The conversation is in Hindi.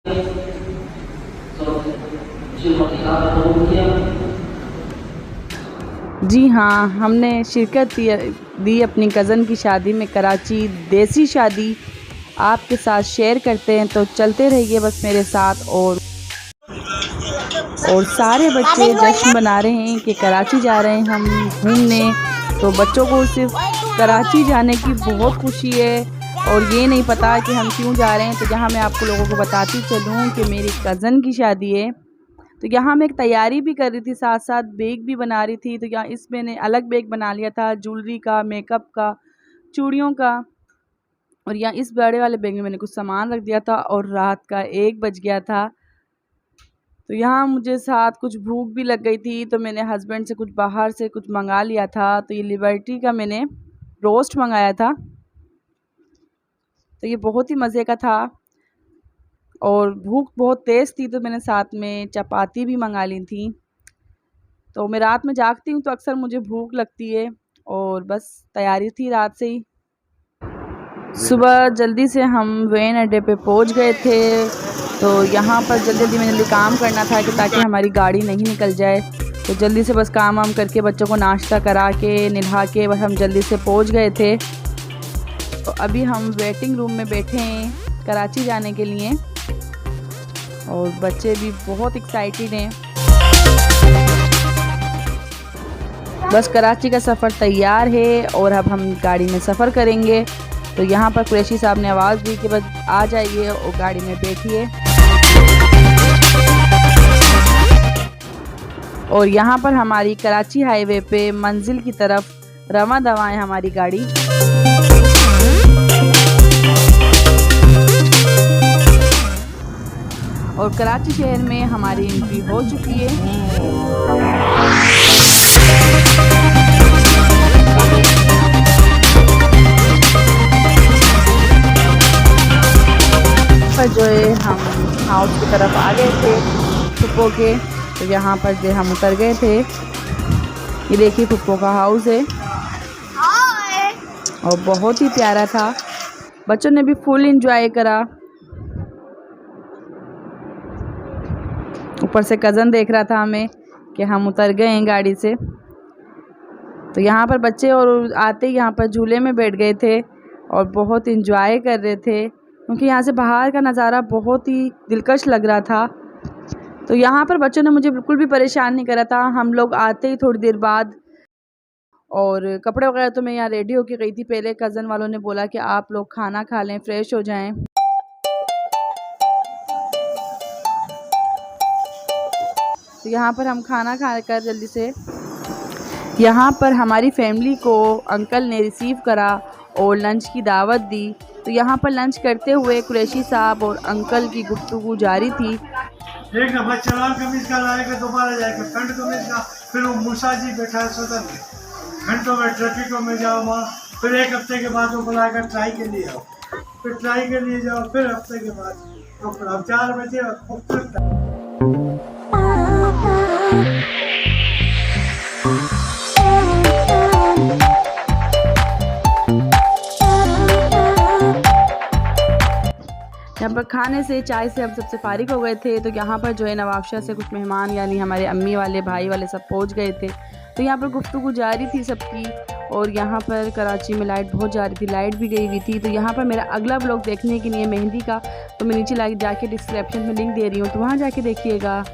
जी हाँ, हमने शिरकत दी अपनी कज़न की शादी में कराची। देसी शादी आपके साथ शेयर करते हैं, तो चलते रहिए बस मेरे साथ। और सारे बच्चे जश्न मना रहे हैं कि कराची जा रहे हैं हम घूमने। तो बच्चों को सिर्फ कराची जाने की बहुत खुशी है और ये नहीं पता कि हम क्यों जा रहे हैं। तो यहाँ मैं आपको लोगों को बताती चलूँ कि मेरी कज़न की शादी है। तो यहाँ मैं एक तैयारी भी कर रही थी, साथ साथ बैग भी बना रही थी। तो यहाँ इस मैंने अलग बैग बना लिया था, ज्वेलरी का, मेकअप का, चूड़ियों का। और यहाँ इस बड़े वाले बैग में मैंने कुछ सामान रख दिया था और रात का 1 बज गया था। तो यहाँ मुझे साथ कुछ भूख भी लग गई थी, तो मैंने हस्बैंड से कुछ बाहर से कुछ मंगा लिया था। तो ये लिबर्टी का मैंने रोस्ट मंगाया था, तो ये बहुत ही मज़े का था। और भूख बहुत तेज़ थी, तो मैंने साथ में चपाती भी मंगा ली थी। तो मैं रात में जागती हूँ तो अक्सर मुझे भूख लगती है, और बस तैयारी थी रात से ही। सुबह जल्दी से हम वैन अड्डे पे पहुँच गए थे। तो यहाँ पर जल्दी में काम करना था कि ताकि हमारी गाड़ी नहीं निकल जाए। तो जल्दी से बस काम वाम करके बच्चों को नाश्ता करा के नहा के बस हम जल्दी से पहुँच गए थे। तो अभी हम वेटिंग रूम में बैठे हैं कराची जाने के लिए, और बच्चे भी बहुत एक्साइटेड हैं। बस कराची का सफ़र तैयार है और अब हम गाड़ी में सफ़र करेंगे। तो यहाँ पर कुरैशी साहब ने आवाज़ दी कि बस आ जाइए और गाड़ी में बैठिए। और यहाँ पर हमारी कराची हाईवे पे मंजिल की तरफ रवां दवा है हमारी गाड़ी। और कराची शहर में हमारी एंट्री हो चुकी है। पर जो है हम हाउस की तरफ आ गए थे फुप्पो के। तो यहाँ पर जो हम उतर गए थे। ये देखिए फुप्पो का हाउस है और बहुत ही प्यारा था। बच्चों ने भी फुल एंजॉय करा। ऊपर से कज़न देख रहा था हमें कि हम उतर गए हैं गाड़ी से। तो यहाँ पर बच्चे और आते ही यहाँ पर झूले में बैठ गए थे और बहुत एंजॉय कर रहे थे, क्योंकि यहाँ से बाहर का नज़ारा बहुत ही दिलकश लग रहा था। तो यहाँ पर बच्चों ने मुझे बिल्कुल भी परेशान नहीं करा था। हम लोग आते ही थोड़ी देर बाद, और कपड़े वगैरह तो मैं यहाँ रेडी होके गई थी। पहले कज़न वालों ने बोला कि आप लोग खाना खा लें, फ्रेश हो जाएं। तो यहाँ पर हम खाना खा कर जल्दी से, यहाँ पर हमारी फैमिली को अंकल ने रिसीव करा और लंच की दावत दी। तो यहाँ पर लंच करते हुए कुरैशी साहब और अंकल की गुफ्तगू जारी थी। एक दफा चलान कमीज का लाएगा, दोबारा जाएगा फ्रंट कमीज का, फिर वो मूसा जी बैठा है सदन में, घंटों में ट्रैफिकों में जाओ वहाँ, फिर 1 हफ्ते के बाद वो बुलाएगा ट्राई के लिए आओ, फिर ट्राई के लिए जाओ, फिर हफ्ते के बाद तो अब 4 बजे यहाँ पर खाने से, चाय से हम सबसे फारिग हो गए थे। तो यहाँ पर जो है नवाबशाह से कुछ मेहमान यानी हमारे अम्मी वाले, भाई वाले सब पहुँच गए थे। तो यहाँ पर गुफ्तगू जारी थी सबकी। और यहाँ पर कराची में लाइट बहुत जा रही थी, लाइट भी गई हुई थी। तो यहाँ पर मेरा अगला ब्लॉग देखने के लिए मेहंदी का, तो मैं नीचे जाके डिस्क्रिप्शन में लिंक दे रही हूँ, तो वहाँ जाके देखिएगा।